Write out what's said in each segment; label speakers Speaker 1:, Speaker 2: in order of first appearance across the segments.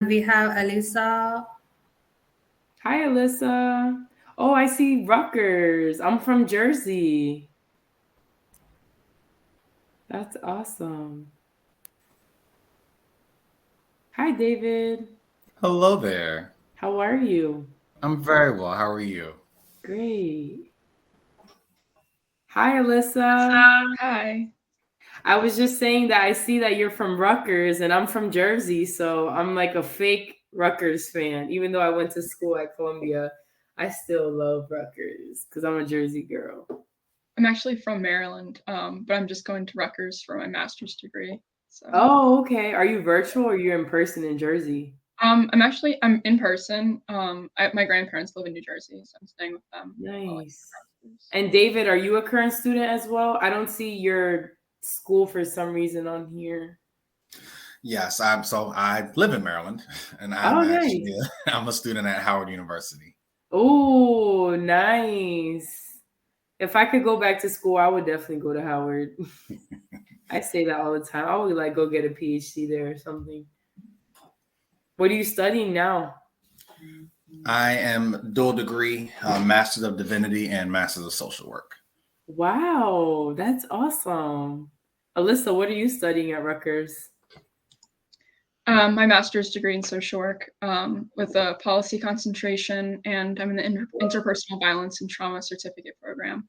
Speaker 1: We have Elisa.
Speaker 2: Hi, Alyssa. Oh, I see Rutgers. I'm from Jersey. That's awesome. Hi, David.
Speaker 3: Hello there.
Speaker 2: How are you?
Speaker 3: I'm very well. How are you?
Speaker 2: Great. Hi, Alyssa.
Speaker 4: Hi.
Speaker 2: I was just saying that I see that you're from Rutgers and I'm from Jersey, so I'm like a fake Rutgers fan. Even though I went to school at Columbia, I still love Rutgers because I'm a Jersey girl.
Speaker 4: I'm actually from Maryland, but I'm just going to Rutgers for my master's degree. So,
Speaker 2: Oh, okay. Are you virtual or you're in person in Jersey?
Speaker 4: I'm in person. My grandparents live in New Jersey, so I'm staying with them while I
Speaker 2: Nice.
Speaker 4: do my master's.
Speaker 2: And David, are you a current student as well? I don't see your school for some reason on here.
Speaker 3: Yes, I live in Maryland, and I'm
Speaker 2: Oh,
Speaker 3: actually
Speaker 2: nice.
Speaker 3: I'm a student at Howard University.
Speaker 2: Oh, nice. If I could go back to school, I would definitely go to Howard. I say that all the time. I would like go get a PhD there or something. What are you studying now?
Speaker 3: I am dual degree, Masters of Divinity and Masters of Social Work.
Speaker 2: Wow, that's awesome. Alyssa, what are you studying at Rutgers?
Speaker 4: My master's degree in social work with a policy concentration, and I'm in the interpersonal violence and trauma certificate program.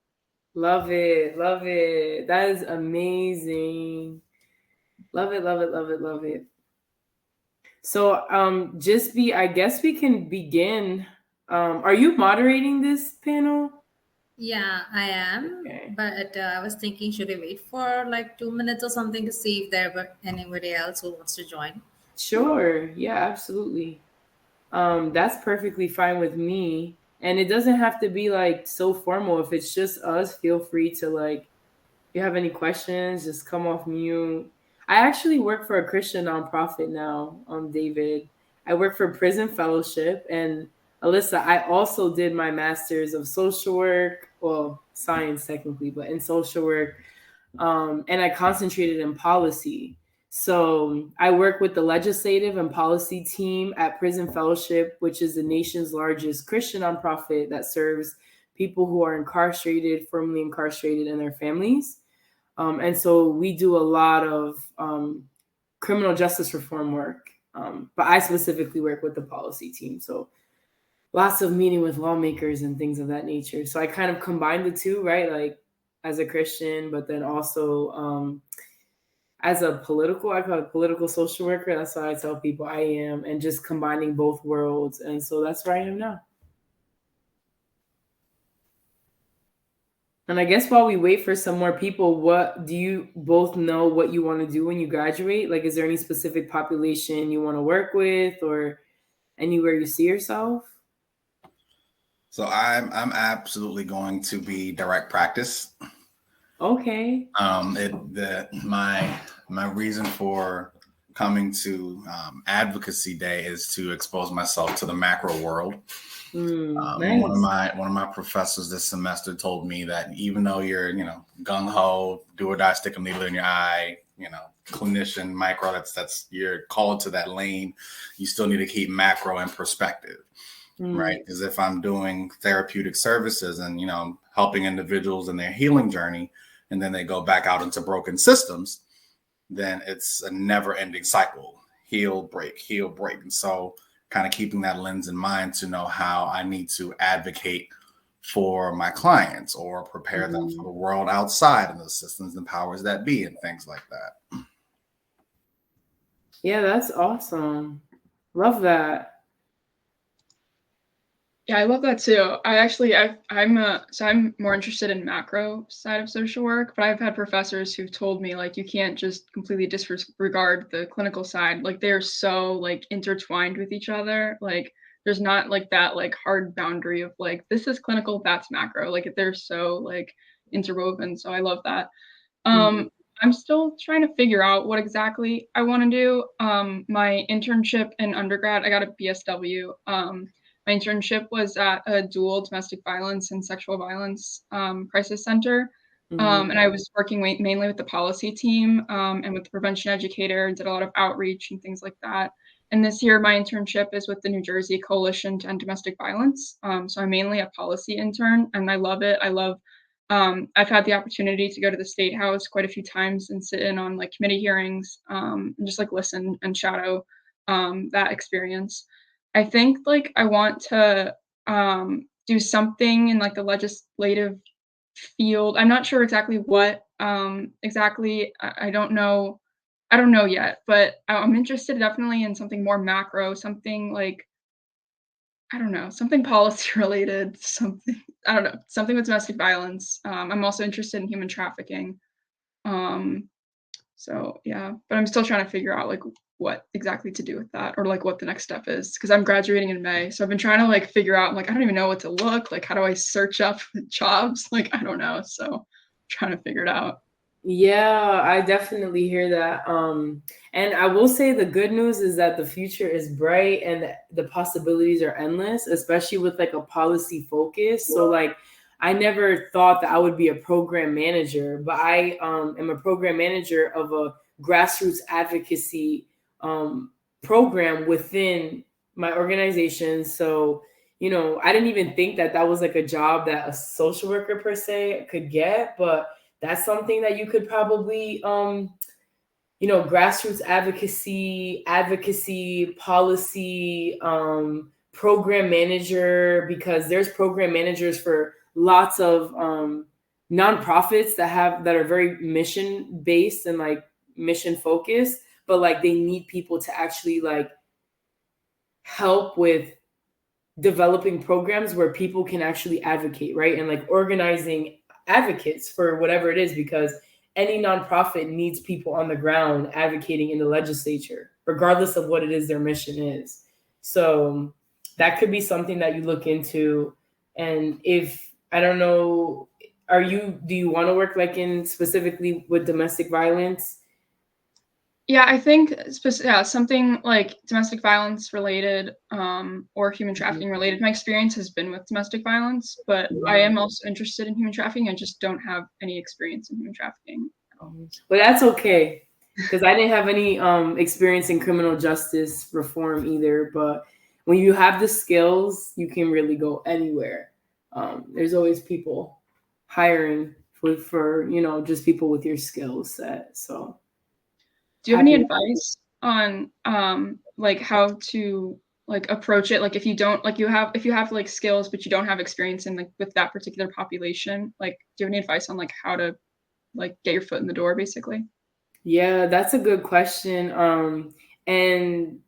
Speaker 2: Love it. Love it. That is amazing. Love it, love it, love it, love it. So, I guess we can begin. Are you moderating this panel?
Speaker 1: Yeah, I am.
Speaker 2: Okay.
Speaker 1: But I was thinking, should we wait for like 2 minutes or something to see if there were anybody else who wants to join?
Speaker 2: Sure. Yeah, absolutely. That's perfectly fine with me. And it doesn't have to be like so formal. If it's just us, feel free to like, if you have any questions, just come off mute. I actually work for a Christian nonprofit now, David. I work for Prison Fellowship, and Alyssa, I also did my master's of social work, well, science technically, but in social work, and I concentrated in policy. So I work with the legislative and policy team at Prison Fellowship, which is the nation's largest Christian nonprofit that serves people who are incarcerated, formerly incarcerated, and their families. And so we do a lot of criminal justice reform work. But I specifically work with the policy team. So lots of meeting with lawmakers and things of that nature. So I kind of combine the two, right? Like as a Christian, but then also as a I call it political social worker. That's why I tell people I am, and just combining both worlds. And so that's where I am now. And I guess while we wait for some more people, what do you both know what you want to do when you graduate? Like, is there any specific population you want to work with or anywhere you see yourself?
Speaker 3: So I'm absolutely going to be direct practice.
Speaker 2: Okay.
Speaker 3: My reason for coming to Advocacy Day is to expose myself to the macro world.
Speaker 2: Nice.
Speaker 3: One of my professors this semester told me that even though you're gung ho, do or die, stick a needle in your eye, clinician, micro, that's you're called to that lane. You still need to keep macro in perspective, right? Because if I'm doing therapeutic services and helping individuals in their healing journey, and then they go back out into broken systems, then it's a never-ending cycle. Heal, break, and so kind of keeping that lens in mind to know how I need to advocate for my clients or prepare them for the world outside and the systems and powers that be and things like that.
Speaker 2: Yeah, that's awesome. Love that.
Speaker 4: Yeah, I love that too. I'm more interested in macro side of social work, but I've had professors who've told me like you can't just completely disregard the clinical side. Like they're so like intertwined with each other. Like there's not like that like hard boundary of like this is clinical, that's macro. Like they're so like interwoven. So I love that.
Speaker 2: Mhm.
Speaker 4: I'm still trying to figure out what exactly I want to do. My internship in undergrad, I got a BSW. My internship was at a dual domestic violence and sexual violence crisis center. And I was working mainly with the policy team and with the prevention educator, did a lot of outreach and things like that. And this year, my internship is with the New Jersey Coalition to End Domestic Violence. So I'm mainly a policy intern, and I love it. I've had the opportunity to go to the State House quite a few times and sit in on like committee hearings, and just like listen and shadow that experience. I think like I want to do something in like the legislative field. I'm not sure exactly what exactly. I don't know. I don't know yet, but I'm interested definitely in something more macro, something like I don't know, something policy related, something I don't know, something with domestic violence. I'm also interested in human trafficking. Um, so yeah, but I'm still trying to figure out like what exactly to do with that or like what the next step is because I'm graduating in May. So I've been trying to like figure out like I don't even know what to look like. How do I search up jobs? Like I don't know. So trying to figure it out.
Speaker 2: Yeah, I definitely hear that. And I will say the good news is that the future is bright and the possibilities are endless, especially with like a policy focus. So like I never thought that I would be a program manager, but I am a program manager of a grassroots advocacy program within my organization. So, I didn't even think that that was like a job that a social worker per se could get, but that's something that you could probably grassroots advocacy policy, program manager, because there's program managers for lots of nonprofits that are very mission based and like mission focused, but like they need people to actually like help with developing programs where people can actually advocate, right? And like organizing advocates for whatever it is, because any nonprofit needs people on the ground advocating in the legislature, regardless of what it is their mission is. So that could be something that you look into. And if, I don't know, do you want to work like in specifically with domestic violence?
Speaker 4: Yeah, I think something like domestic violence related or human trafficking related. My experience has been with domestic violence, but I am also interested in human trafficking. I just don't have any experience in human trafficking at all.
Speaker 2: Well, that's okay, because I didn't have any experience in criminal justice reform either. But when you have the skills, you can really go anywhere. There's always people hiring for just people with your skill set. So.
Speaker 4: Do you have any advice on like how to like approach it? Like if you don't like if you have like skills but you don't have experience in like with that particular population, like do you have any advice on like how to like get your foot in the door basically?
Speaker 2: Yeah, that's a good question. And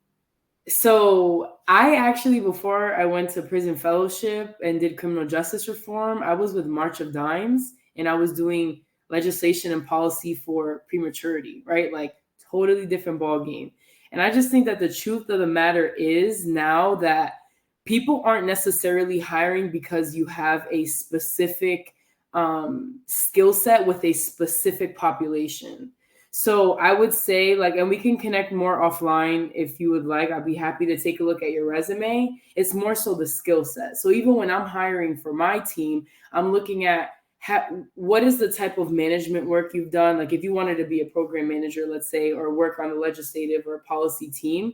Speaker 2: so I actually, before I went to prison fellowship and did criminal justice reform, I was with March of Dimes and I was doing legislation and policy for prematurity, right? Like totally different ball game. And I just think that the truth of the matter is now that people aren't necessarily hiring because you have a specific skill set with a specific population. So I would say like, and we can connect more offline if you would like. I'd be happy to take a look at your resume. It's more so the skill set. So even when I'm hiring for my team, I'm looking at what is the type of management work you've done? Like if you wanted to be a program manager, let's say, or work on a legislative or policy team,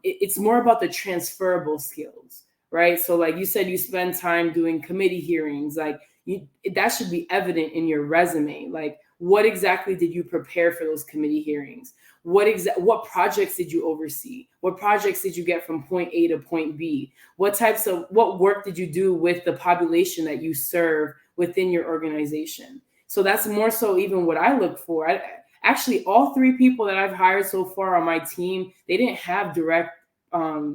Speaker 2: it's more about the transferable skills, right? So like you said, you spend time doing committee hearings, like that should be evident in your resume. Like what exactly did you prepare for those committee hearings? What projects did you oversee? What projects did you get from point A to point B? What work did you do with the population that you serve within your organization? So that's more so even what I look for. Actually, all three people that I've hired so far on my team, they didn't have direct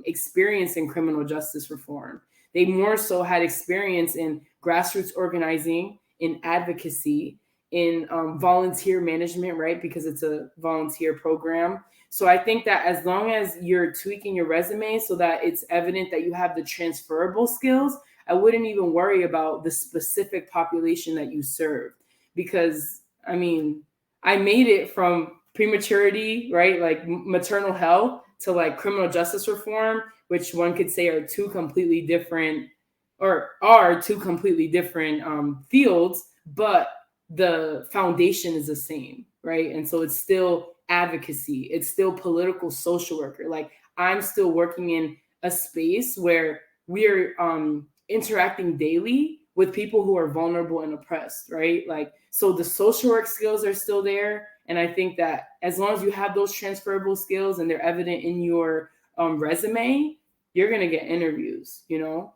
Speaker 2: experience in criminal justice reform. They more so had experience in grassroots organizing, in advocacy, in volunteer management, right? Because it's a volunteer program. So I think that as long as you're tweaking your resume so that it's evident that you have the transferable skills, I wouldn't even worry about the specific population that you serve. Because, I mean, I made it from prematurity, right? Like maternal health to like criminal justice reform, which one could say are two completely different fields, but the foundation is the same, right? And so it's still advocacy. It's still political social worker. Like I'm still working in a space where we're interacting daily with people who are vulnerable and oppressed, right? Like, so the social work skills are still there. And I think that as long as you have those transferable skills and they're evident in your resume, you're going to get interviews, you know?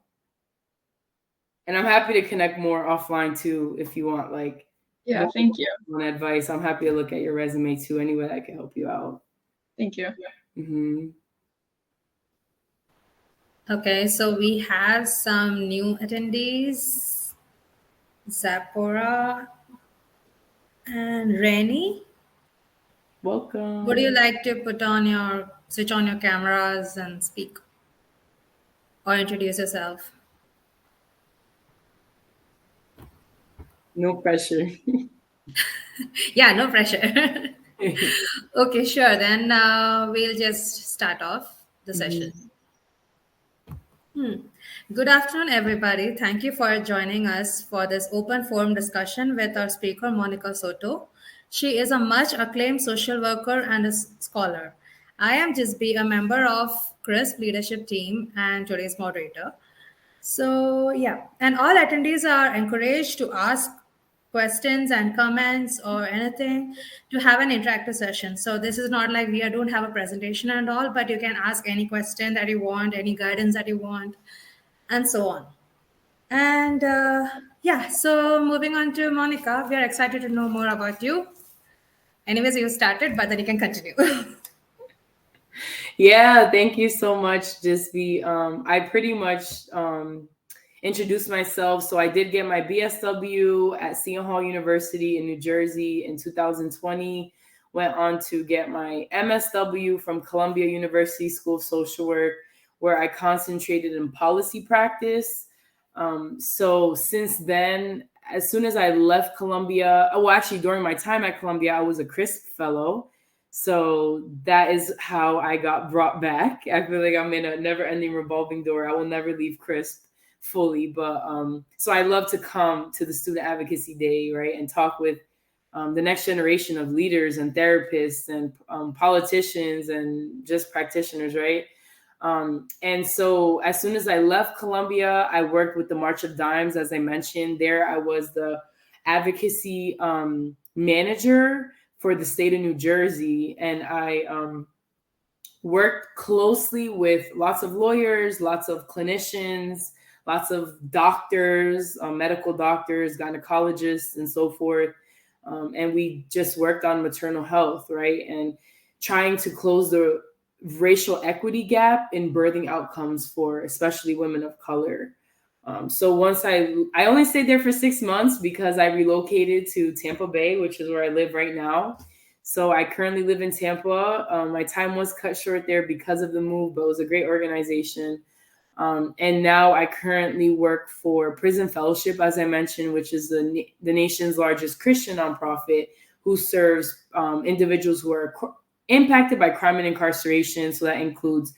Speaker 2: And I'm happy to connect more offline too, if you want, like,
Speaker 4: Yeah, thank you.
Speaker 2: advice. I'm happy to look at your resume too. Any way I can help you out.
Speaker 4: Thank you.
Speaker 2: Mm-hmm.
Speaker 1: Okay, so we have some new attendees, Zapora and Rennie.
Speaker 2: Welcome.
Speaker 1: Would you like to switch on your cameras and speak or introduce yourself?
Speaker 2: No pressure.
Speaker 1: Yeah, no pressure. Okay, sure. Then we'll just start off the session. Good afternoon, everybody. Thank you for joining us for this open forum discussion with our speaker, Monika Soto. She is a much acclaimed social worker and a scholar. I am Jisbi, a member of CRISP leadership team and today's moderator. So, yeah, and all attendees are encouraged to ask questions and comments or anything to have an interactive session. So, this is not like we don't have a presentation and all, but you can ask any question that you want, any guidance that you want, and so on. And yeah, so moving on to Monica, we are excited to know more about you. Anyways, you started, but then you can continue.
Speaker 2: Yeah, thank you so much, Jisby. I pretty much introduced myself. So I did get my BSW at Seton Hall University in New Jersey in 2020. Went on to get my MSW from Columbia University School of Social Work, where I concentrated in policy practice. So since then, as soon as I left Columbia, actually during my time at Columbia, I was a CRISP fellow. So that is how I got brought back. I feel like I'm in a never-ending revolving door. I will never leave CRISP fully, but so I love to come to the Student Advocacy Day, right, and talk with the next generation of leaders and therapists and politicians and just practitioners, right? And so as soon as I left Columbia, I worked with the March of Dimes, as I mentioned. There I was the advocacy manager for the state of New Jersey. And I worked closely with lots of lawyers, lots of clinicians, lots of doctors, medical doctors, gynecologists, and so forth. And we just worked on maternal health, right? And trying to close the racial equity gap in birthing outcomes for especially women of color. So once I only stayed there for 6 months because I relocated to Tampa Bay, which is where I live right now. So I currently live in Tampa. My time was cut short there because of the move, but it was a great organization. And now I currently work for Prison Fellowship, as I mentioned, which is the nation's largest Christian nonprofit who serves individuals who are impacted by crime and incarceration. So that includes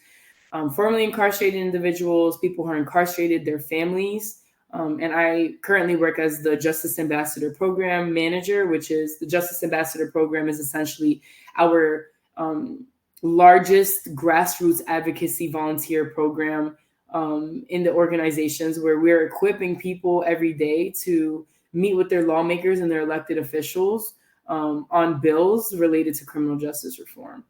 Speaker 2: formerly incarcerated individuals, people who are incarcerated, their families. And I currently work as the Justice Ambassador Program Manager, which is the Justice Ambassador Program is essentially our largest grassroots advocacy volunteer program in the organizations, where we're equipping people every day to meet with their lawmakers and their elected officials on bills related to criminal justice reform.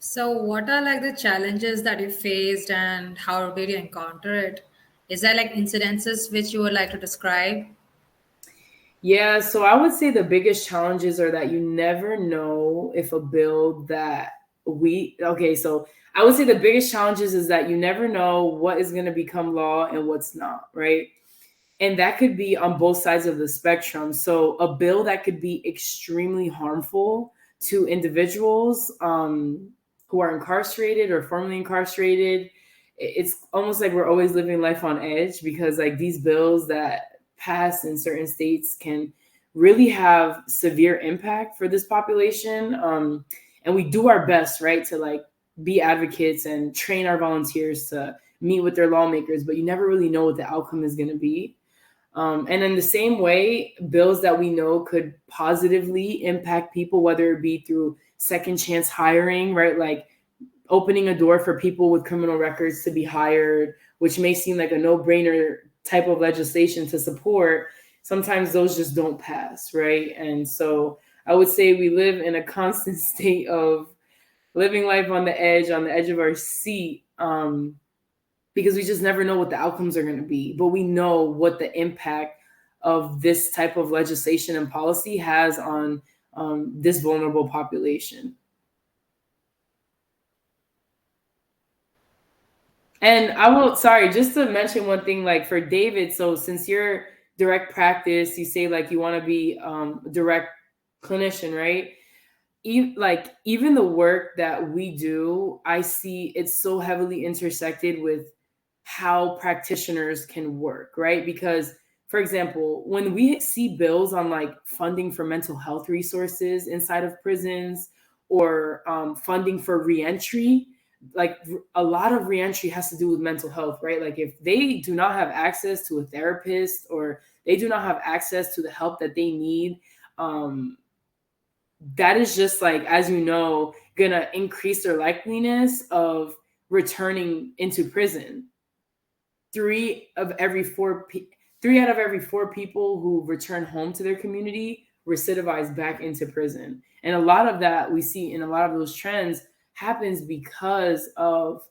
Speaker 1: So, what are like the challenges that you faced and how did you encounter it? Is there like incidences which you would like to describe?
Speaker 2: Yeah, so I would say the biggest challenges are that you never know if a bill that so I would say the biggest challenges is that you never know what is going to become law and what's not, right? And that could be on both sides of the spectrum. So a bill that could be extremely harmful to individuals who are incarcerated or formerly incarcerated, it's almost like we're always living life on edge, because like these bills that pass in certain states can really have severe impact for this population. And we do our best, right, to like be advocates and train our volunteers to meet with their lawmakers, but you never really know what the outcome is going to be. And in the same way, bills that we know could positively impact people, whether it be through second chance hiring, right? Like opening a door for people with criminal records to be hired, which may seem like a no-brainer type of legislation to support. Sometimes those just don't pass, right? And so I would say we live in a constant state of living life on the edge of our seat, because we just never know what the outcomes are going to be. But we know what the impact of this type of legislation and policy has on this vulnerable population. And I will, sorry, just to mention one thing, like for David, so since you're direct practice, you say like you want to be a direct clinician, right? Like even the work that we do, I see it's so heavily intersected with how practitioners can work, right? Because, for example, when we see bills on like funding for mental health resources inside of prisons, or funding for reentry, like a lot of reentry has to do with mental health, right? Like if they do not have access to a therapist, or they do not have access to the help that they need, that is just like, as you know, gonna increase their likeliness of returning into prison. three of every four pe- 3 out of every 4 people who return home to their community recidivize back into prison. And a lot of that we see in a lot of those trends happens because of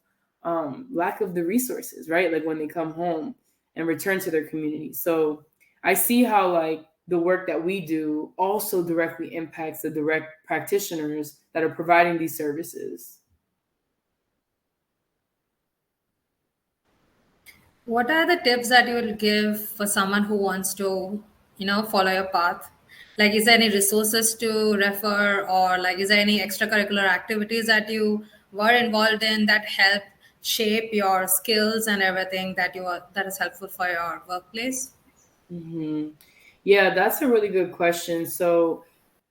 Speaker 2: lack of the resources, right? Like when they come home and return to their community. So I see how like the work that we do also directly impacts the direct practitioners that are providing these services.
Speaker 1: What are the tips that you will give for someone who wants to, follow your path? Like, is there any resources to refer, or like, is there any extracurricular activities that you were involved in that help shape your skills and everything that is helpful for your workplace?
Speaker 2: Hmm. Yeah, that's a really good question. So,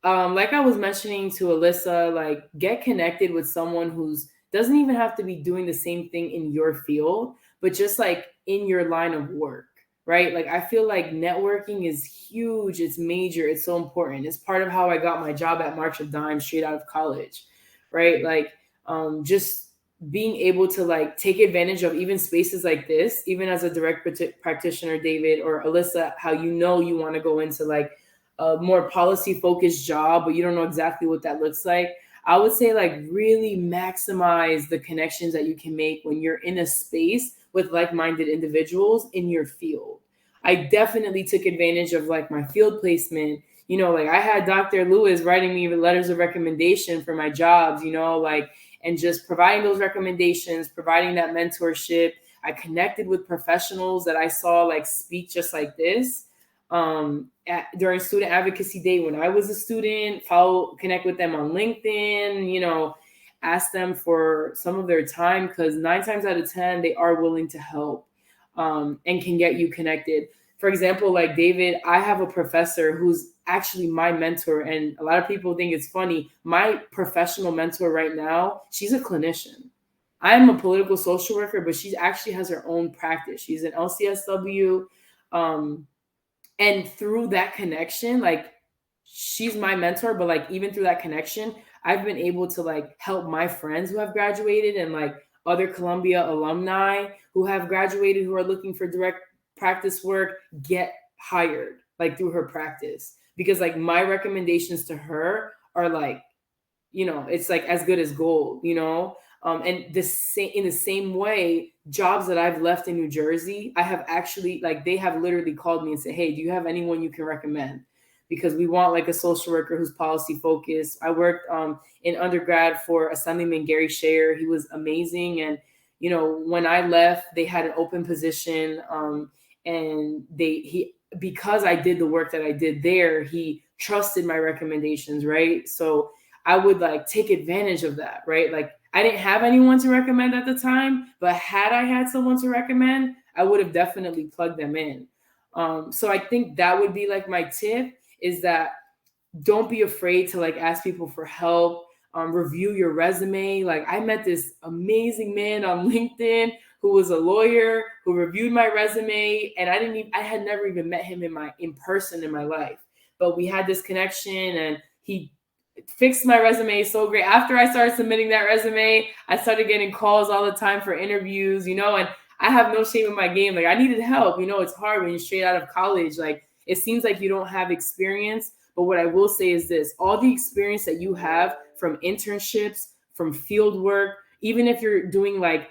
Speaker 2: like I was mentioning to Alyssa, like get connected with someone who's doesn't even have to be doing the same thing in your field, but just like in your line of work, right? Like I feel like networking is huge. It's major. It's so important. It's part of how I got my job at March of Dimes straight out of college, right? Like, just being able to like take advantage of even spaces like this, even as a direct practitioner, David or Alyssa, how you want to go into like a more policy focused job, but you don't know exactly what that looks like. I would say like really maximize the connections that you can make when you're in a space with like-minded individuals in your field. I definitely took advantage of like my field placement. Like I had Dr. Lewis writing me letters of recommendation for my jobs, like, and just providing those recommendations, providing that mentorship. I connected with professionals that I saw like speak just like this, during Student Advocacy Day when I was a student. Connect with them on LinkedIn, ask them for some of their time, because 9 times out of 10 they are willing to help, and can get you connected. For example, like David, I have a professor who's actually my mentor, and a lot of people think it's funny. My professional mentor right now, she's a clinician. I'm a political social worker, but she actually has her own practice. She's an LCSW. Um, and through that connection, like she's my mentor, but like even through that connection, I've been able to like help my friends who have graduated, and like other Columbia alumni who have graduated who are looking for direct practice work get hired like through her practice, because like my recommendations to her are like, it's like as good as gold. And in the same way, jobs that I've left in New Jersey, I have actually like they have literally called me and said, "Hey, do you have anyone you can recommend? Because we want like a social worker who's policy focused." I worked in undergrad for Assemblyman Gary Shayer. He was amazing, and when I left, they had an open position, and he because I did the work that I did there, he trusted my recommendations, right? So I would like take advantage of that, right? Like I didn't have anyone to recommend at the time, but had I had someone to recommend, I would have definitely plugged them in. So I think that would be like my tip, is that don't be afraid to like ask people for help. Review your resume. Like I met this amazing man on LinkedIn who was a lawyer who reviewed my resume, and I had never even met him in person in my life, but we had this connection, and he fixed my resume so great. After I started submitting that resume, I started getting calls all the time for interviews, and I have no shame in my game. Like, I needed help. It's hard when you're straight out of college. Like, it seems like you don't have experience. But what I will say is this: all the experience that you have from internships, from field work, even if you're doing like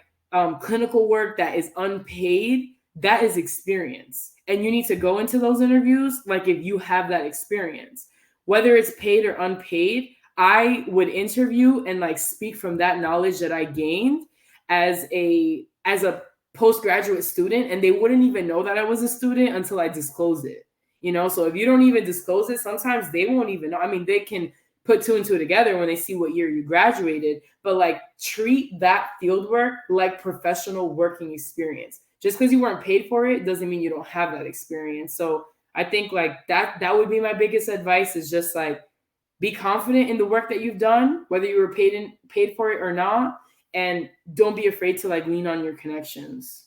Speaker 2: clinical work that is unpaid, that is experience. And you need to go into those interviews like if you have that experience. Whether it's paid or unpaid, I would interview and like speak from that knowledge that I gained as a postgraduate student, and they wouldn't even know that I was a student until I disclosed it. So if you don't even disclose it, sometimes they won't even know. I mean, they can put two and two together when they see what year you graduated, but like, treat that field work like professional working experience. Just because you weren't paid for it doesn't mean you don't have that experience. So I think like that would be my biggest advice, is just like, be confident in the work that you've done, whether you were paid for it or not, and don't be afraid to like lean on your connections.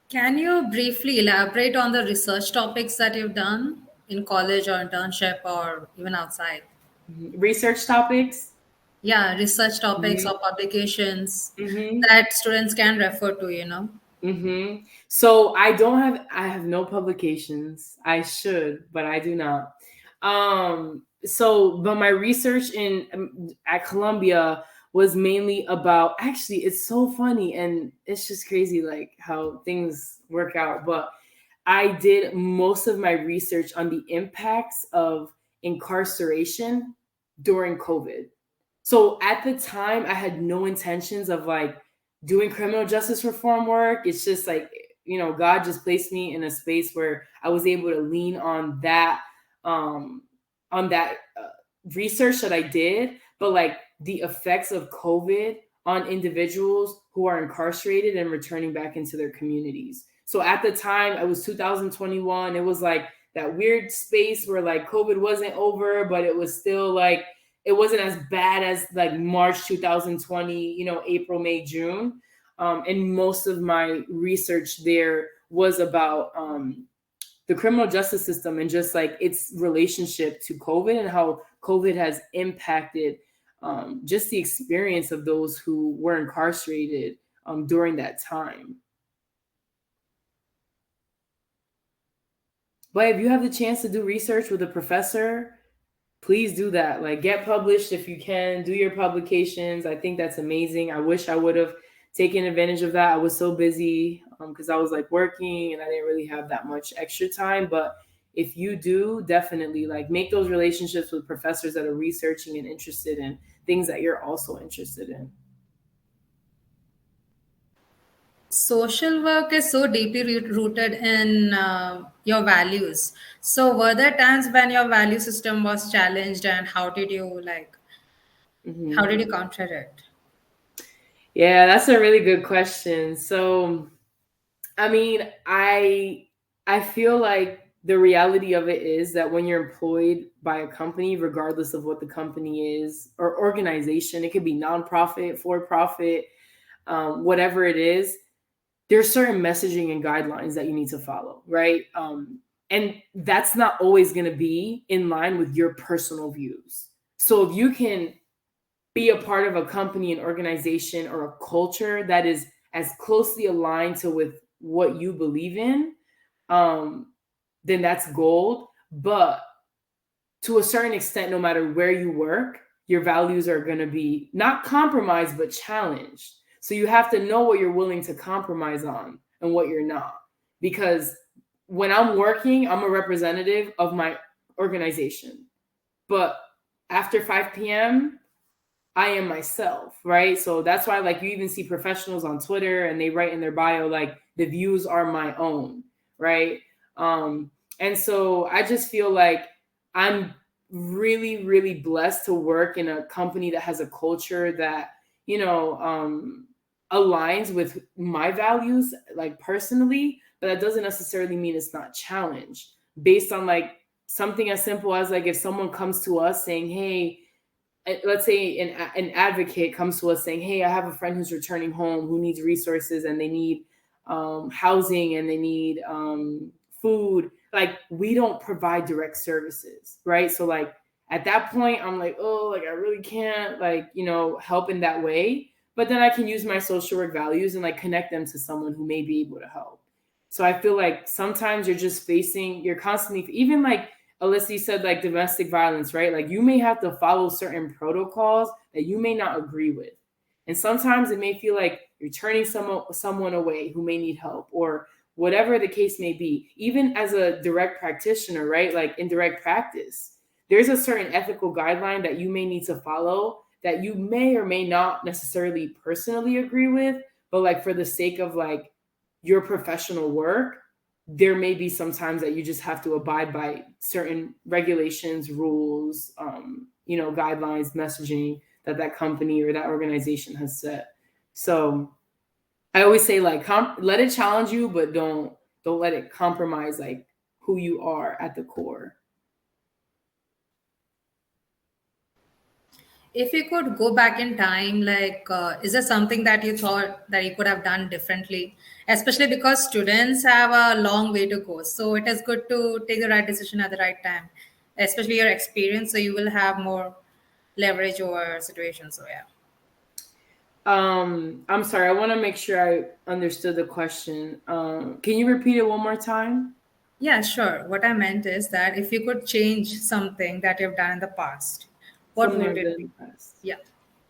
Speaker 1: Can you briefly elaborate on the research topics that you've done in college or internship or even outside?
Speaker 2: Research topics?
Speaker 1: Yeah, research topics or publications that students can refer to.
Speaker 2: So I have no publications. I should, but I do not. But my research at Columbia was mainly about, actually, it's so funny and it's just crazy like how things work out. But I did most of my research on the impacts of incarceration during COVID. So at the time, I had no intentions of like doing criminal justice reform work. It's just like, God just placed me in a space where I was able to lean on that, research that I did. But like, the effects of COVID on individuals who are incarcerated and returning back into their communities. So at the time, it was 2021. It was like that weird space where like COVID wasn't over, but it was still like, it wasn't as bad as like March 2020, April, May, June. And most of my research there was about the criminal justice system and just like its relationship to COVID and how COVID has impacted just the experience of those who were incarcerated during that time. But if you have the chance to do research with a professor, please do that. Like, get published if you can, do your publications. I think that's amazing. I wish I would have taken advantage of that. I was so busy because I was like working and I didn't really have that much extra time. But if you do, definitely like make those relationships with professors that are researching and interested in things that you're also interested in.
Speaker 1: Social work is so deeply rooted in your values. So were there times when your value system was challenged, and how did you counter it?
Speaker 2: Yeah, that's a really good question. So, I mean, I feel like the reality of it is that when you're employed by a company, regardless of what the company is or organization, it could be nonprofit, for profit, whatever it is, there's certain messaging and guidelines that you need to follow, right? And that's not always going to be in line with your personal views. So if you can be a part of a company, an organization, or a culture that is as closely aligned to with what you believe in, then that's gold. But to a certain extent, no matter where you work, your values are going to be not compromised, but challenged. So you have to know what you're willing to compromise on and what you're not. Because when I'm working, I'm a representative of my organization. But after 5 p.m., I am myself, right? So that's why, like, you even see professionals on Twitter and they write in their bio, like, the views are my own, right? And so I just feel like I'm really, really blessed to work in a company that has a culture that, aligns with my values, like, personally, but that doesn't necessarily mean it's not challenged based on like something as simple as like if someone comes to us saying, hey, let's say an advocate comes to us saying, hey, I have a friend who's returning home who needs resources and they need housing and they need food. Like, we don't provide direct services, right? So like at that point, I'm like, oh, like I really can't like, help in that way. But then I can use my social work values and like connect them to someone who may be able to help. So I feel like sometimes you're constantly, even like Alyssa said, like domestic violence, right? Like you may have to follow certain protocols that you may not agree with. And sometimes it may feel like you're turning someone away who may need help or whatever the case may be. Even as a direct practitioner, right? Like in direct practice, there's a certain ethical guideline that you may need to follow that you may or may not necessarily personally agree with, but like for the sake of like your professional work, there may be some times that you just have to abide by certain regulations, rules, guidelines, messaging that company or that organization has set. So I always say like, let it challenge you, but don't let it compromise like who you are at the core.
Speaker 1: If you could go back in time, like, is there something that you thought that you could have done differently? Especially because students have a long way to go. So it is good to take the right decision at the right time, especially your experience. So you will have more leverage over situations. So, yeah.
Speaker 2: I'm sorry. I want to make sure I understood the question. Can you repeat it one more time?
Speaker 1: Yeah, sure. What I meant is that if you could change something that you've done in the past, what
Speaker 2: Something
Speaker 1: would
Speaker 2: I've done
Speaker 1: it
Speaker 2: in
Speaker 1: be?
Speaker 2: the past.
Speaker 1: Yeah.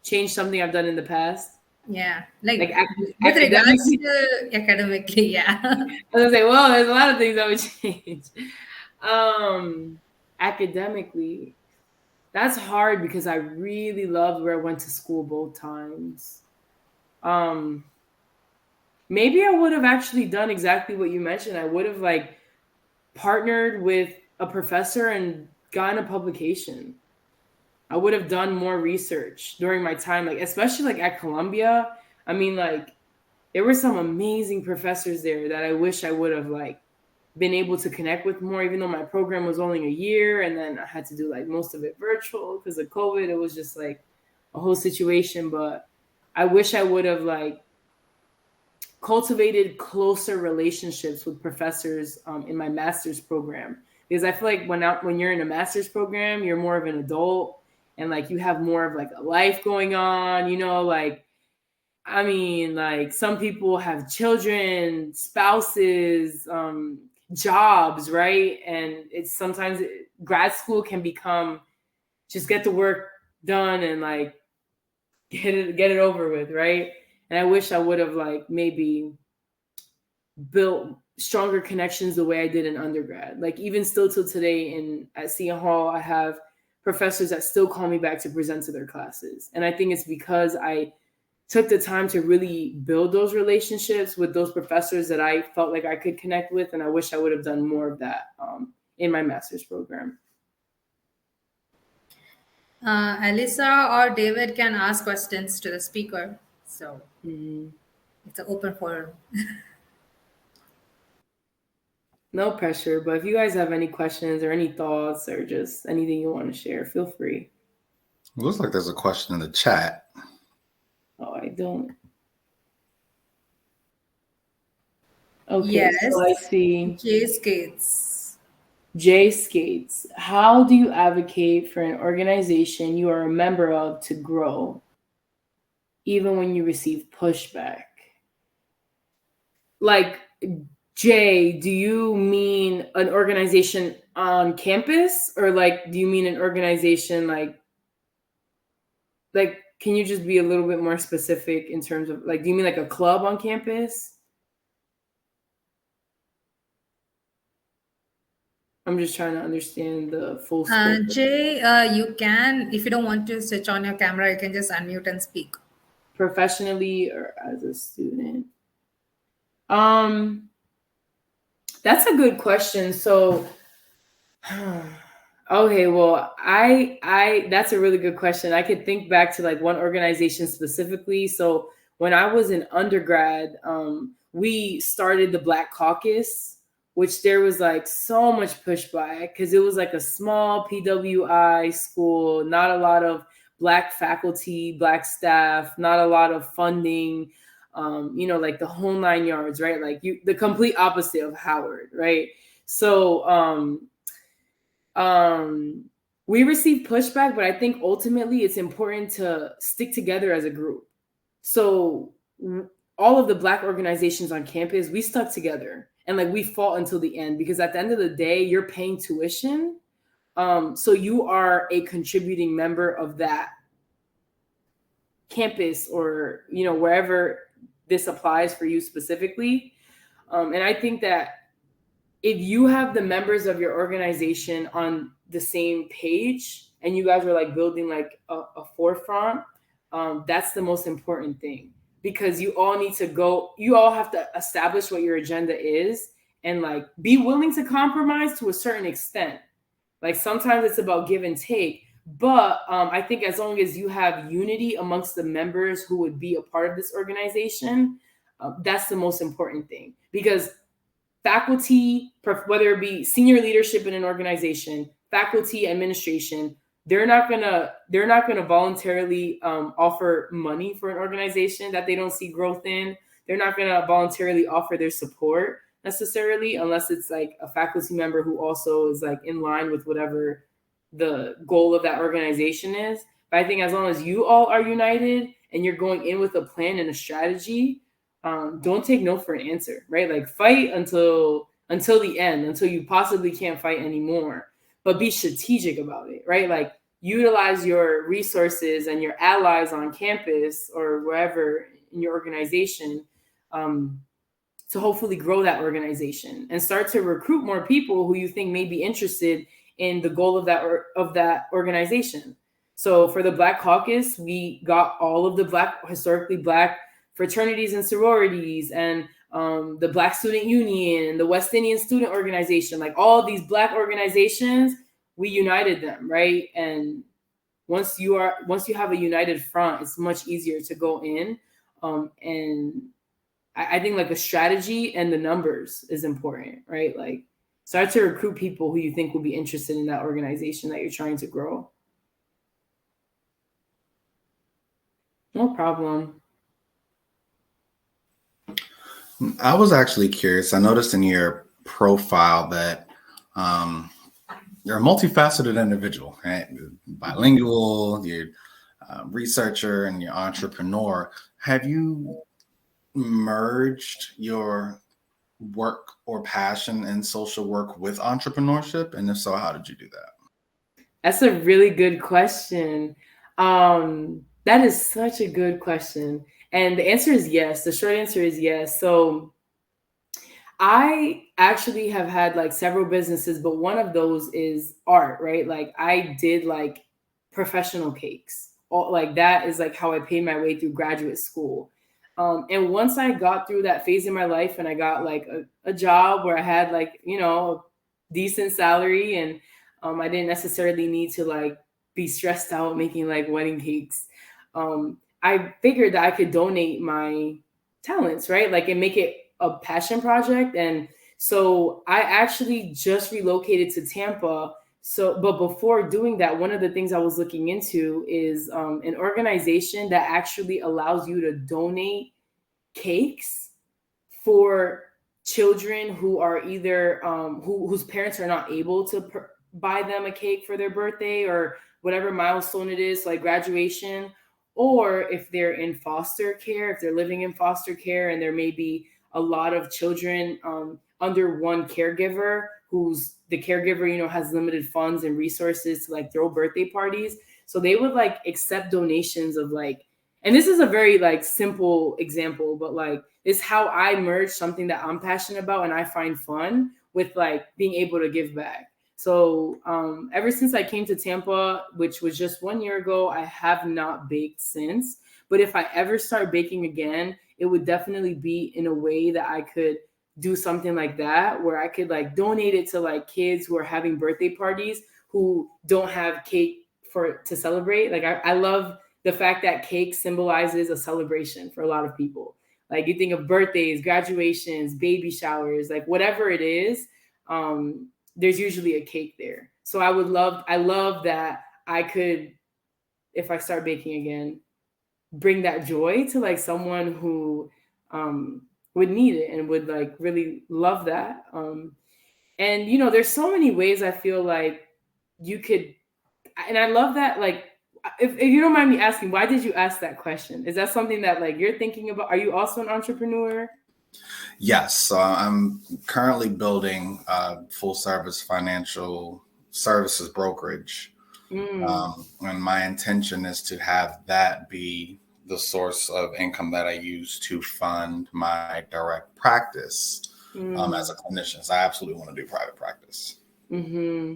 Speaker 2: Change something I've done in the past.
Speaker 1: Yeah.
Speaker 2: Like
Speaker 1: Like with regards
Speaker 2: academically.
Speaker 1: to academically, yeah.
Speaker 2: I was gonna say, well, there's a lot of things I would change. Academically, that's hard because I really loved where I went to school both times. Maybe I would have actually done exactly what you mentioned. I would have like partnered with a professor and gotten a publication. I would have done more research during my time, like especially like at Columbia. I mean, like there were some amazing professors there that I wish I would have like been able to connect with more, even though my program was only a year and then I had to do like most of it virtual because of COVID. It was just like a whole situation. But I wish I would have like cultivated closer relationships with professors in my master's program, because I feel like when you're in a master's program, you're more of an adult and like you have more of like a life going on, like I mean, like some people have children, spouses, jobs, right? And it's sometimes grad school can become just get the work done and like get it over with, right? And I wish I would have like maybe built stronger connections the way I did in undergrad. Like even still till today at Seton Hall, I have professors that still call me back to present to their classes. And I think it's because I took the time to really build those relationships with those professors that I felt like I could connect with. And I wish I would have done more of that in my master's program.
Speaker 1: Alyssa or David can ask questions to the speaker. So it's an open forum.
Speaker 2: No pressure, but if you guys have any questions or any thoughts or just anything you want to share, feel free.
Speaker 3: It looks like there's a question in the chat.
Speaker 2: Oh, I don't. Okay,
Speaker 1: Yes.
Speaker 2: so I see.
Speaker 1: Jay Skates.
Speaker 2: Jay Skates. How do you advocate for an organization you are a member of to grow, even when you receive pushback? Like, Jay, do you mean an organization on campus, or like do you mean an organization like can you just be a little bit more specific in terms of like, do you mean like a club on campus? I'm just trying to understand the full scope.
Speaker 1: Jay, you can, if you don't want to switch on your camera, you can just unmute and speak.
Speaker 2: Professionally or as a student? That's a good question. So okay, well, I that's a really good question. I could think back to like one organization specifically. So when I was in undergrad, we started the Black Caucus, which there was like so much pushback because it was like a small PWI school, not a lot of Black faculty, Black staff, not a lot of funding, like the whole 9 yards, right? Like the complete opposite of Howard, right? So we receive pushback, but I think ultimately it's important to stick together as a group. So all of the Black organizations on campus, we stuck together and like we fought until the end, because at the end of the day, you're paying tuition. So you are a contributing member of that campus, or, wherever this applies for you specifically. And I think that if you have the members of your organization on the same page and you guys are like building like a forefront, that's the most important thing, because you all have to establish what your agenda is and like be willing to compromise to a certain extent. Like sometimes it's about give and take, but I think as long as you have unity amongst the members who would be a part of this organization, that's the most important thing. Because faculty, whether it be senior leadership in an organization, faculty, administration, they're not gonna voluntarily offer money for an organization that they don't see growth in. They're not gonna voluntarily offer their support necessarily, unless it's like a faculty member who also is like in line with whatever the goal of that organization is. But I think as long as you all are united and you're going in with a plan and a strategy, don't take no for an answer, right? Like fight until the end, until you possibly can't fight anymore, but be strategic about it, right? Like utilize your resources and your allies on campus or wherever in your organization, to hopefully grow that organization and start to recruit more people who you think may be interested in the goal of that organization. So for the Black Caucus, we got all of the historically Black fraternities and sororities, and the Black Student Union, the West Indian Student Organization, like all these Black organizations, we united them, right? And once you have a united front, it's much easier to go in. And I think like the strategy and the numbers is important, right? Like start to recruit people who you think will be interested in that organization that you're trying to grow. No problem.
Speaker 3: I was actually curious. I noticed in your profile that you're a multifaceted individual, right? Bilingual, you're a researcher, and you're entrepreneur. Have you merged your work or passion in social work with entrepreneurship? And if so, how did you do that?
Speaker 2: That's a really good question. That is such a good question. And the answer is yes. The short answer is yes. So I actually have had like several businesses, but one of those is art, right? Like I did like professional cakes. Like that is like how I paid my way through graduate school. And once I got through that phase in my life and I got like a job where I had like, a decent salary, and I didn't necessarily need to like be stressed out making like wedding cakes. I figured that I could donate my talents, right? Like and make it a passion project. And so I actually just relocated to Tampa. But before doing that, one of the things I was looking into is an organization that actually allows you to donate cakes for children who are either whose parents are not able to buy them a cake for their birthday or whatever milestone it is, like graduation, or if they're in foster care, if they're living in foster care, and there may be a lot of children under one caregiver who's the caregiver, has limited funds and resources to like throw birthday parties. So they would like accept donations of like, and this is a very like simple example, but like it's how I merge something that I'm passionate about and I find fun with like being able to give back. So ever since I came to Tampa, which was just 1 year ago, I have not baked since. But if I ever start baking again, it would definitely be in a way that I could do something like that, where I could like donate it to like kids who are having birthday parties who don't have cake to celebrate. Like I love the fact that cake symbolizes a celebration for a lot of people. Like you think of birthdays, graduations, baby showers, like whatever it is, there's usually a cake there. So I love that I could if I start baking again, bring that joy to like someone who would need it and would like really love that. And there's so many ways I feel like you could, and I love that. Like, if you don't mind me asking, why did you ask that question? Is that something that like you're thinking about? Are you also an entrepreneur?
Speaker 3: Yes, I'm currently building a full service financial services brokerage.
Speaker 2: Mm,
Speaker 3: And my intention is to have that be the source of income that I use to fund my direct practice as
Speaker 2: mm,
Speaker 3: a clinician. So I absolutely want to do private practice.
Speaker 2: mm-hmm.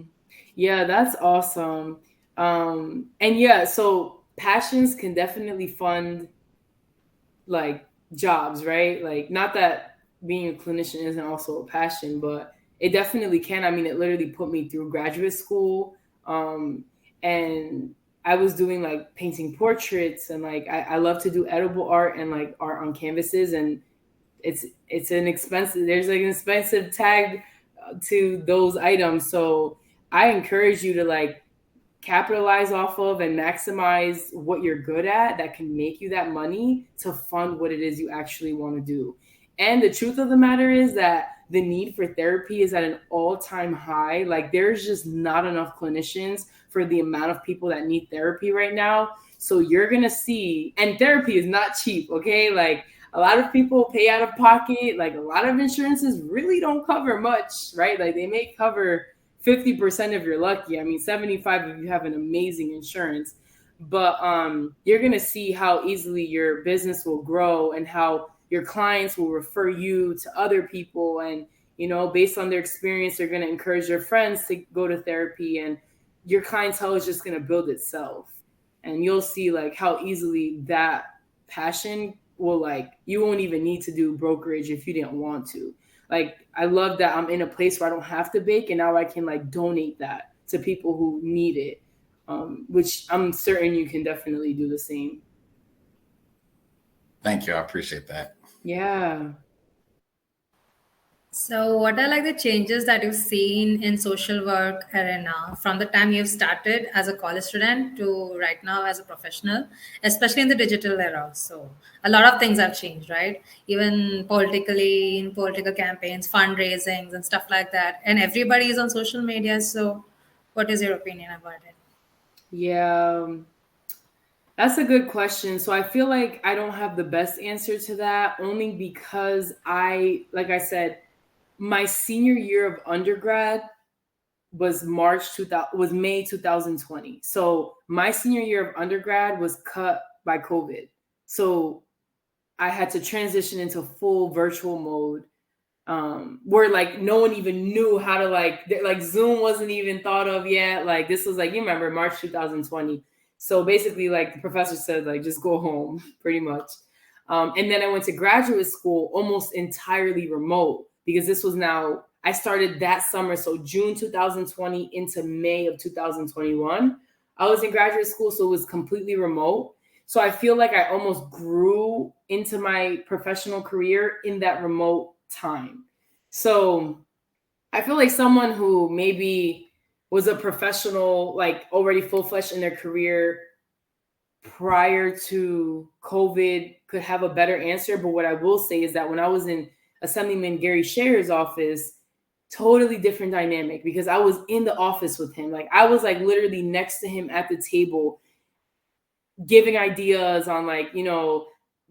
Speaker 2: Yeah, that's awesome. And yeah, so passions can definitely fund like jobs, right? Like, not that being a clinician isn't also a passion, but it definitely can. I mean, it literally put me through graduate school. And I was doing like painting portraits, and like I love to do edible art and like art on canvases. And it's an expensive, there's like an expensive tag to those items. So I encourage you to like capitalize off of and maximize what you're good at that can make you that money to fund what it is you actually want to do. And the truth of the matter is that the need for therapy is at an all-time high. Like, there's just not enough clinicians for the amount of people that need therapy right now. So you're going to see, and therapy is not cheap, okay? Like, a lot of people pay out of pocket. Like, a lot of insurances really don't cover much, right? Like, they may cover 50% if you're lucky. I mean, 75 if you have an amazing insurance. But you're going to see how easily your business will grow and how your clients will refer you to other people. And, based on their experience, they're going to encourage their friends to go to therapy. And your clientele is just going to build itself. And you'll see like how easily that passion will, like, you won't even need to do brokerage if you didn't want to. Like, I love that I'm in a place where I don't have to bake, and now I can like donate that to people who need it, which I'm certain you can definitely do the same.
Speaker 3: Thank you. I appreciate that.
Speaker 2: Yeah.
Speaker 1: So, what are like the changes that you've seen in social work arena from the time you've started as a college student to right now as a professional, especially in the digital era? So, a lot of things have changed, right? Even politically, in political campaigns, fundraisings, and stuff like that. And everybody is on social media. So, what is your opinion about it?
Speaker 2: Yeah. That's a good question. So I feel like I don't have the best answer to that, only because like I said, my senior year of undergrad was May 2020. So my senior year of undergrad was cut by COVID. So I had to transition into full virtual mode, where like no one even knew how to like Zoom wasn't even thought of yet. Like, this was like, you remember, March 2020. So basically, like, the professor said, like, just go home, pretty much. And then I went to graduate school almost entirely remote, because this was now, I started that summer. So June 2020 into May of 2021, I was in graduate school. So it was completely remote. So I feel like I almost grew into my professional career in that remote time. So I feel like someone who maybe was a professional, like already full-fledged in their career prior to COVID, could have a better answer. But what I will say is that when I was in Assemblyman Gary Scherer's office, totally different dynamic, because I was in the office with him. Like, I was like literally next to him at the table, giving ideas on like,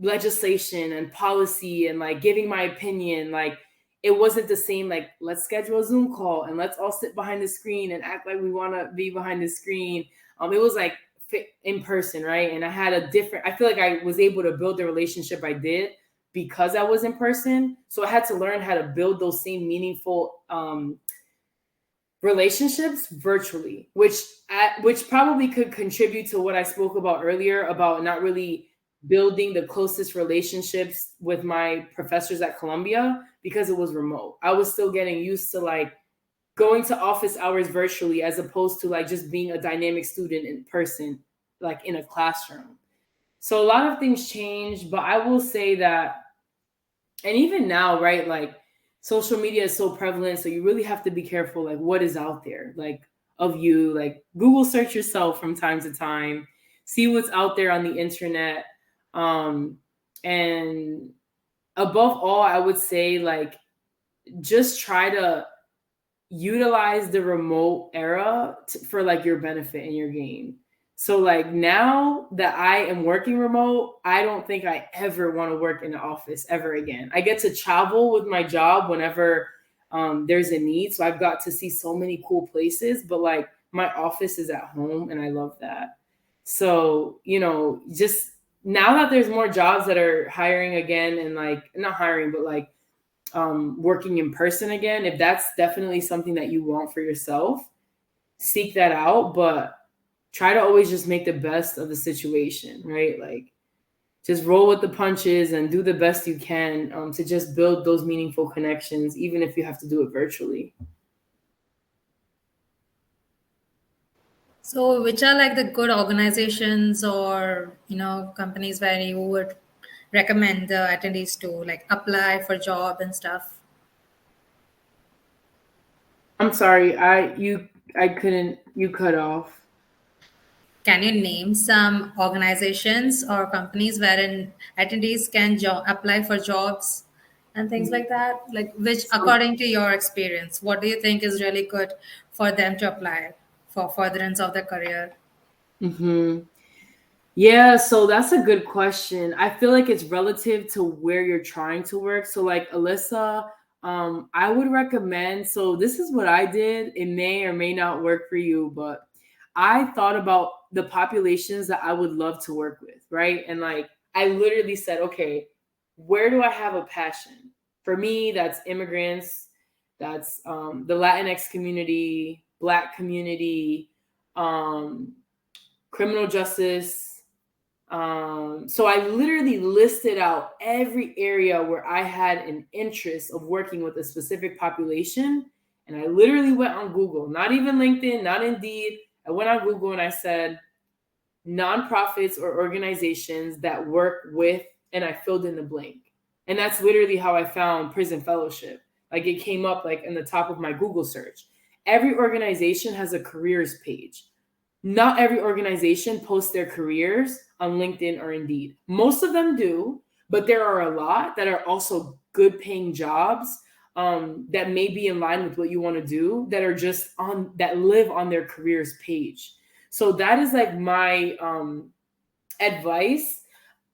Speaker 2: legislation and policy, and like giving my opinion. Like, it wasn't the same, like, let's schedule a Zoom call and let's all sit behind the screen and act like we want to be behind the screen. It was like in person, right? And I feel like I was able to build the relationship I did because I was in person. So I had to learn how to build those same meaningful relationships virtually, which probably could contribute to what I spoke about earlier about not really building the closest relationships with my professors at Columbia, because it was remote. I was still getting used to like going to office hours virtually, as opposed to like just being a dynamic student in person, like in a classroom. So a lot of things changed, but I will say that, and even now, right, like, social media is so prevalent, so you really have to be careful, like, what is out there, like, of you. Like, Google search yourself from time to time. see what's out there on the internet. And above all, I would say like just try to utilize the remote era for like your benefit and your gain. So like now that I am working remote, I don't think I ever want to work in the office ever again. I get to travel with my job whenever there's a need. So I've got to see so many cool places, but like my office is at home and I love that. So, just now that there's more jobs that are hiring again and like not hiring, but like working in person again, if that's definitely something that you want for yourself, seek that out, but try to always just make the best of the situation, right? Like just roll with the punches and do the best you can to just build those meaningful connections, even if you have to do it virtually.
Speaker 1: So, which are like the good organizations or companies where you would recommend the attendees to like apply for job and stuff?
Speaker 2: I'm sorry, I couldn't, you cut off.
Speaker 1: Can you name some organizations or companies wherein attendees can apply for jobs and things like that? Like, which, according to your experience, what do you think is really good for them to apply for furtherance of their career?
Speaker 2: Mm-hmm. Yeah, so that's a good question. I feel like it's relative to where you're trying to work. So, like Alyssa, I would recommend. So, this is what I did. It may or may not work for you, but I thought about the populations that I would love to work with, right? And like, I literally said, okay, where do I have a passion? For me, that's immigrants, that's the Latinx community, Black community, um, criminal justice. So I literally listed out every area where I had an interest of working with a specific population. And I literally went on Google, not even LinkedIn, not Indeed. I went on Google and I said nonprofits or organizations that work with, and I filled in the blank. And that's literally how I found Prison Fellowship. Like it came up like in the top of my Google search. Every organization has a careers page. Not every organization posts their careers on LinkedIn or Indeed. Most of them do, but there are a lot that are also good paying jobs that may be in line with what you want to do that are just that live on their careers page. So that is like my advice.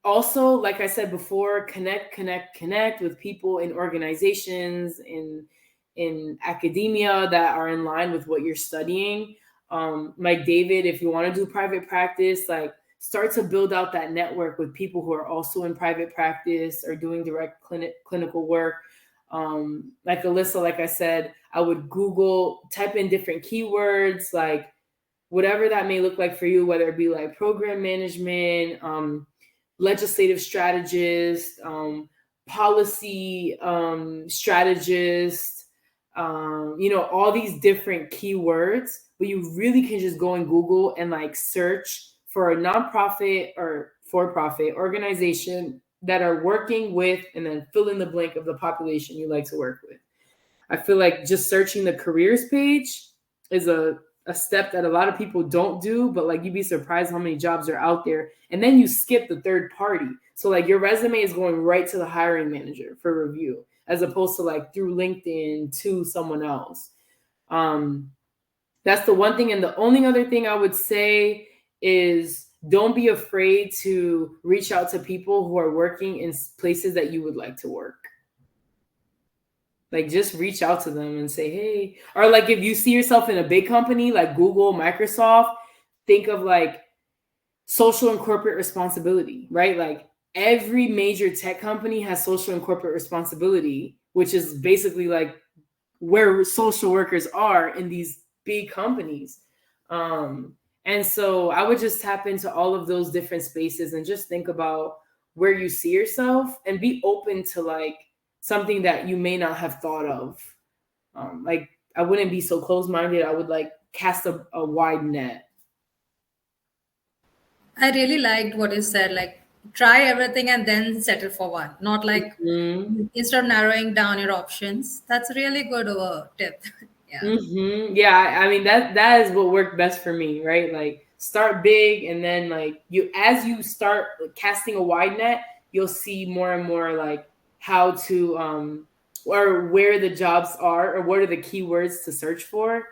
Speaker 2: Also, like I said before, connect with people in organizations, in academia that are in line with what you're studying. Like David, if you want to do private practice, like start to build out that network with people who are also in private practice or doing direct clinical work. Like Alyssa, like I said, I would type in different keywords, like whatever that may look like for you, whether it be like program management, legislative strategist, policy strategist, all these different keywords, but you really can just go in Google and like search for a nonprofit or for-profit organization that are working with, and then fill in the blank of the population you like to work with. I feel like just searching the careers page is a step that a lot of people don't do, but like you'd be surprised how many jobs are out there. And then you skip the third party. So like your resume is going right to the hiring manager for review, as opposed to like through LinkedIn to someone else. That's the one thing. And the only other thing I would say is don't be afraid to reach out to people who are working in places that you would like to work. Like just reach out to them and say, hey, or like if you see yourself in a big company like Google, Microsoft, think of like social and corporate responsibility, right? Like every major tech company has social and corporate responsibility, which is basically like where social workers are in these big companies. And so I would just tap into all of those different spaces and just think about where you see yourself and be open to like something that you may not have thought of. Like I wouldn't be so closed-minded. I would like cast a wide net.
Speaker 1: I really liked what you said, like try everything and then settle for one, not like instead of narrowing down your options. That's a really good tip. Yeah.
Speaker 2: Yeah, I mean that is what worked best for me, right? Like start big, and then like as you start casting a wide net, you'll see more and more like how to or where the jobs are, or what are the keywords to search for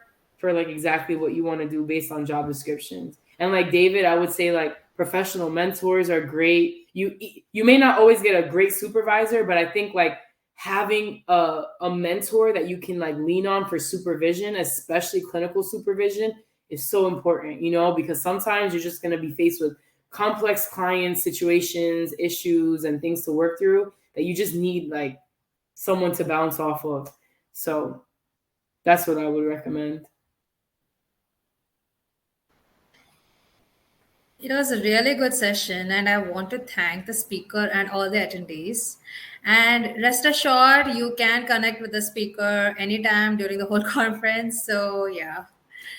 Speaker 2: like exactly what you want to do based on job descriptions. And like David, I would say like professional mentors are great. You may not always get a great supervisor, but I think like having a mentor that you can like lean on for supervision, especially clinical supervision, is so important, because sometimes you're just going to be faced with complex client situations, issues, and things to work through that you just need like someone to bounce off of. So that's what I would recommend.
Speaker 1: It was a really good session, and I want to thank the speaker and all the attendees. And rest assured, you can connect with the speaker anytime during the whole conference. So, yeah.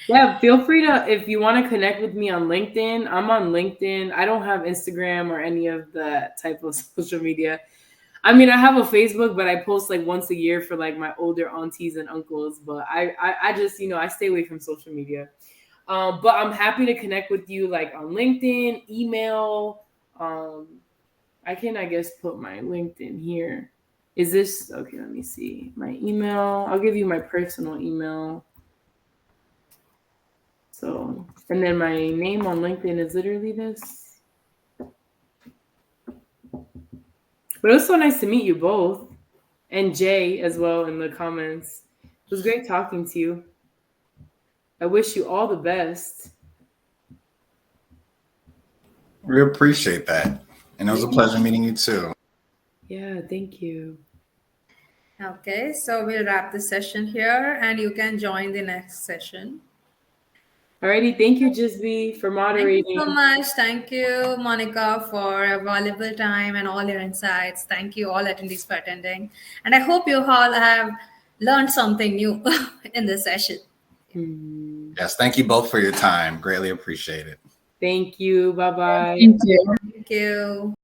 Speaker 2: Yeah, feel free to, if you want to connect with me on LinkedIn, I'm on LinkedIn. I don't have Instagram or any of that type of social media. I mean, I have a Facebook, but I post like once a year for like my older aunties and uncles. But I just, I stay away from social media. But I'm happy to connect with you like on LinkedIn, email. I can, I guess, put my LinkedIn here. Is this, okay, let me see. My email, I'll give you my personal email. So, and then my name on LinkedIn is literally this. But it was so nice to meet you both. And Jay as well in the comments. It was great talking to you. I wish you all the best.
Speaker 3: We appreciate that. And it was a pleasure meeting you too.
Speaker 2: Yeah, thank you.
Speaker 1: Okay, so we'll wrap this session here, and you can join the next session.
Speaker 2: Alrighty, thank you, Jisby, for moderating.
Speaker 1: Thank you so much. Thank you, Monica, for a valuable time and all your insights. Thank you, all attendees, for attending. And I hope you all have learned something new in this session.
Speaker 3: Yes, thank you both for your time. Greatly appreciate it.
Speaker 2: Thank you. Bye-bye.
Speaker 4: Thank you.
Speaker 1: Thank you.